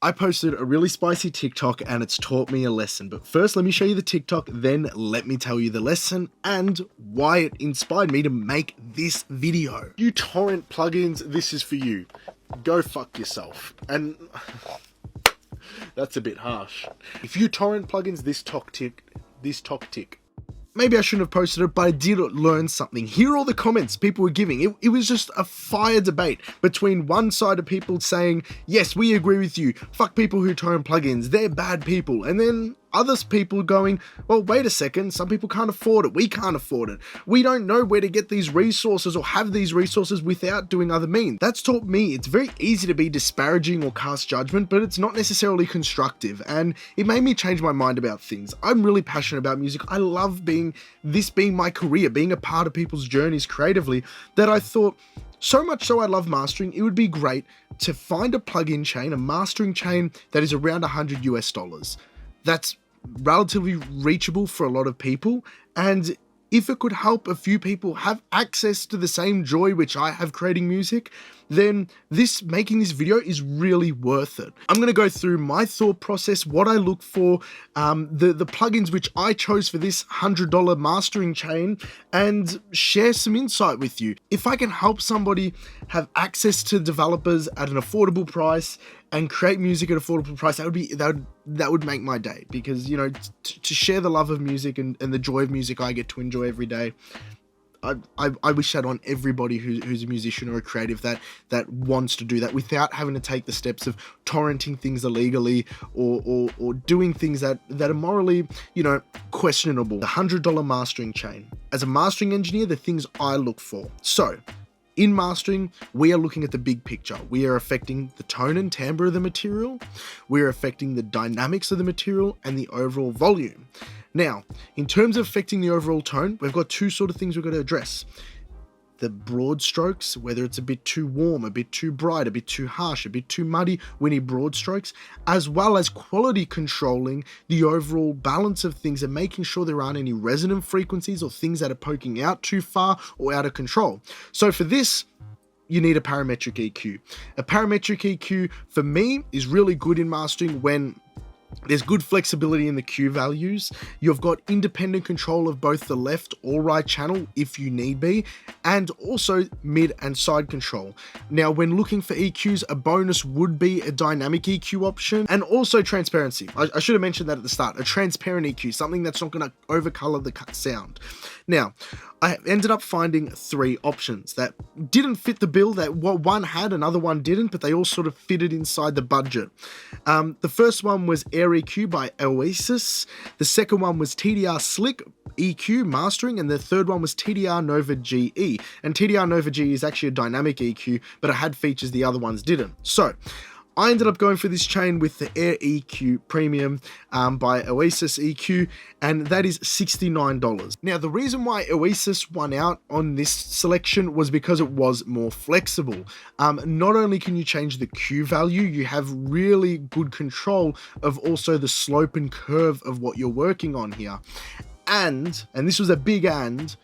I posted a really spicy TikTok and it's taught me a lesson, but first let me show you the TikTok, then let me tell you the lesson and why it inspired me to make this video. You torrent plugins, this is for you. Go fuck yourself. And that's a bit harsh. If you torrent plugins, this talk tick. Maybe I shouldn't have posted it, but I did learn something. Here are all the comments people were giving. It was just a fire debate between one side of people saying, yes, we agree with you, fuck people who torrent plugins, they're bad people. And then others people going, well, wait a second, some people can't afford it, we can't afford it. We don't know where to get these resources or have these resources without doing other means. That's taught me it's very easy to be disparaging or cast judgment, but it's not necessarily constructive. And it made me change my mind about things. I'm really passionate about music. I love being my career, being a part of people's journeys creatively, that I thought, so much so I love mastering, it would be great to find a plugin chain, a mastering chain that is around $100 US. That's relatively reachable for a lot of people, and if it could help a few people have access to the same joy which I have creating music, then making this video is really worth it. I'm going to go through my thought process, what I look for, the plugins which I chose for this $100 mastering chain, and share some insight with you. If I can help somebody have access to developers at an affordable price and create music at an affordable price, that would make my day, because, you know, to share the love of music and the joy of music I get to enjoy every day, I wish that on everybody who's a musician or a creative that wants to do that without having to take the steps of torrenting things illegally or doing things that are morally, you know, questionable. The $100 mastering chain. As a mastering engineer, the things I look for. So, in mastering, we are looking at the big picture. We are affecting the tone and timbre of the material. We are affecting the dynamics of the material and the overall volume. Now, in terms of affecting the overall tone, we've got two sort of things we've got to address. The broad strokes, whether it's a bit too warm, a bit too bright, a bit too harsh, a bit too muddy, we need broad strokes, as well as quality controlling the overall balance of things and making sure there aren't any resonant frequencies or things that are poking out too far or out of control. So for this, you need a parametric EQ. A parametric EQ, for me, is really good in mastering when there's good flexibility in the Q values. You've got independent control of both the left or right channel if you need be, and also mid and side control. Now, when looking for EQs, a bonus would be a dynamic EQ option, and also transparency. I should have mentioned that at the start. A transparent EQ, something that's not going to overcolor the sound. Now, I ended up finding three options that didn't fit the bill, that one had, another one didn't, but they all sort of fitted inside the budget. The first one was Air EQ by Oasis. The second one was TDR Slick EQ mastering, and the third one was TDR Nova GE. And TDR Nova GE is actually a dynamic EQ, but it had features the other ones didn't. So I ended up going for this chain with the Air EQ Premium by Oasis EQ, and that is $69. Now, the reason why Oasis won out on this selection was because it was more flexible. Not only can you change the Q value, you have really good control of also the slope and curve of what you're working on here. And this was a big and,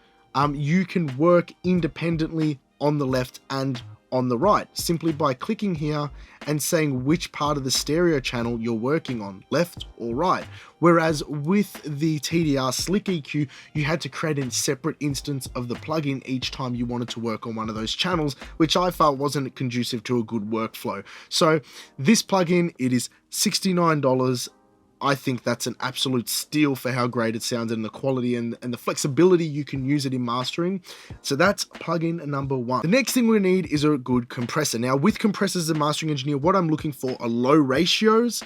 you can work independently on the left and on the right, simply by clicking here and saying which part of the stereo channel you're working on, left or right. Whereas with the TDR Slick EQ, you had to create a separate instance of the plugin each time you wanted to work on one of those channels, which I felt wasn't conducive to a good workflow. So this plugin, it is $69. I think that's an absolute steal for how great it sounds and the quality and the flexibility you can use it in mastering. So that's plugin number one. The next thing we need is a good compressor. Now, with compressors as a mastering engineer, what I'm looking for are low ratios,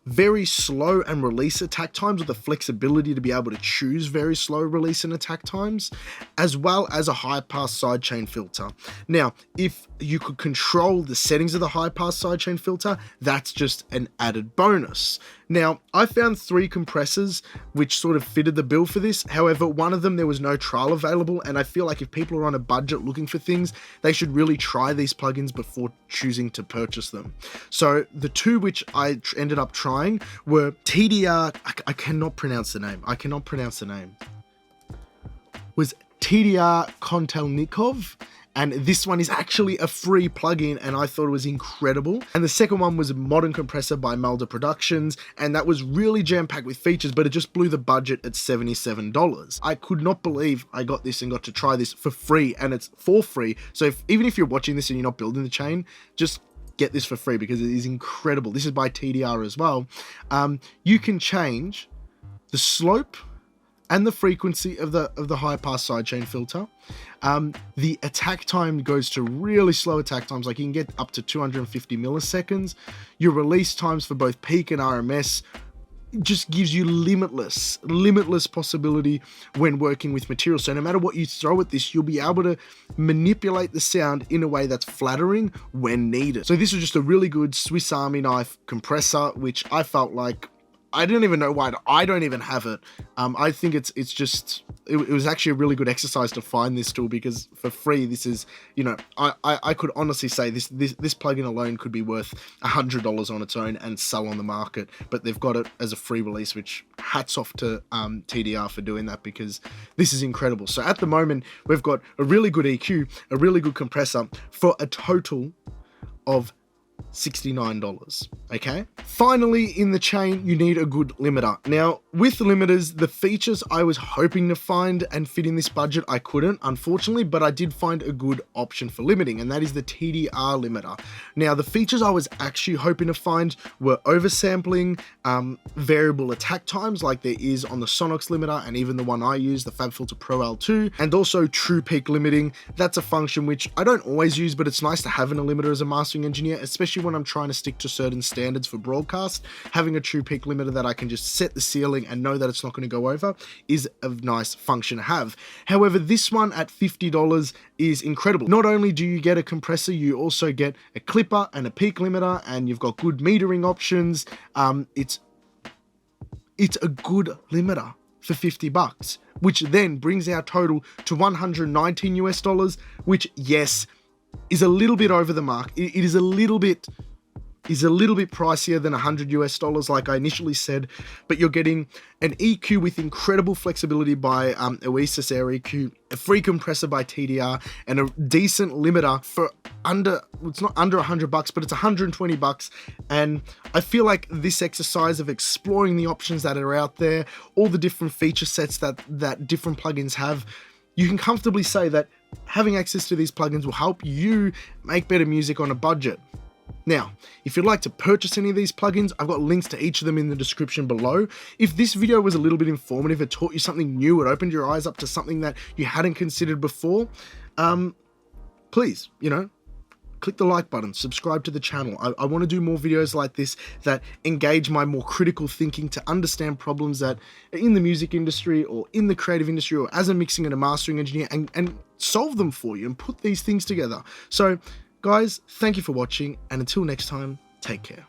very slow and release attack times with the flexibility to be able to choose very slow release and attack times, as well as a high pass sidechain filter. Now, if you could control the settings of the high pass sidechain filter, that's just an added bonus. Now, I found three compressors which sort of fitted the bill for this. However, one of them, there was no trial available, and I feel like if people are on a budget looking for things, they should really try these plugins before choosing to purchase them. So the two which I ended up trying were TDR, I cannot pronounce the name, was TDR Kontelnikov and this one is actually a free plugin, and I thought it was incredible. And the second one was Modern Compressor by Mulder Productions, and that was really jam-packed with features, but it just blew the budget at $77. I could not believe I got this and got to try this for free, and it's for free. So even if you're watching this and you're not building the chain, just get this for free because it is incredible. This is by TDR as well. You can change the slope and the frequency of the high pass sidechain filter. The attack time goes to really slow attack times, like you can get up to 250 milliseconds. Your release times for both peak and RMS just gives you limitless possibility when working with material. So no matter what you throw at this, you'll be able to manipulate the sound in a way that's flattering when needed. So this was just a really good Swiss Army knife compressor, which I felt like, I don't even know why I don't even have it. I think it was actually a really good exercise to find this tool, because for free, this is, you know, I could honestly say this plugin alone could be worth $100 on its own and sell on the market, but they've got it as a free release, which hats off to TDR for doing that, because this is incredible. So at the moment, we've got a really good EQ, a really good compressor for a total of $69. Okay, finally in the chain, you need a good limiter. Now with limiters, the features I was hoping to find and fit in this budget, I couldn't, unfortunately, but I did find a good option for limiting, and that is the TDR limiter. Now the features I was actually hoping to find were oversampling, variable attack times like there is on the Sonox limiter, and even the one I use, the FabFilter Pro L2, and also true peak limiting. That's a function which I don't always use, but it's nice to have in a limiter as a mastering engineer, especially when I'm trying to stick to certain standards for broadcast. Having a true peak limiter that I can just set the ceiling and know that it's not going to go over is a nice function to have. However, this one at $50 is incredible. Not only do you get a compressor, you also get a clipper and a peak limiter, and you've got good metering options. It's a good limiter for $50, which then brings our total to $119 US, which, yes, is a little bit over the mark. It is a little bit pricier than $100 US, like I initially said, but you're getting an EQ with incredible flexibility by Oasis Air EQ, a free compressor by TDR, and a decent limiter for it's not under $100, but it's $120. And I feel like this exercise of exploring the options that are out there, all the different feature sets that different plugins have, you can comfortably say that having access to these plugins will help you make better music on a budget. Now, if you'd like to purchase any of these plugins, I've got links to each of them in the description below. If this video was a little bit informative, it taught you something new, it opened your eyes up to something that you hadn't considered before, please, you know, click the like button, subscribe to the channel. I want to do more videos like this that engage my more critical thinking to understand problems that are in the music industry or in the creative industry or as a mixing and a mastering engineer, and solve them for you and put these things together. So guys, thank you for watching, and until next time, take care.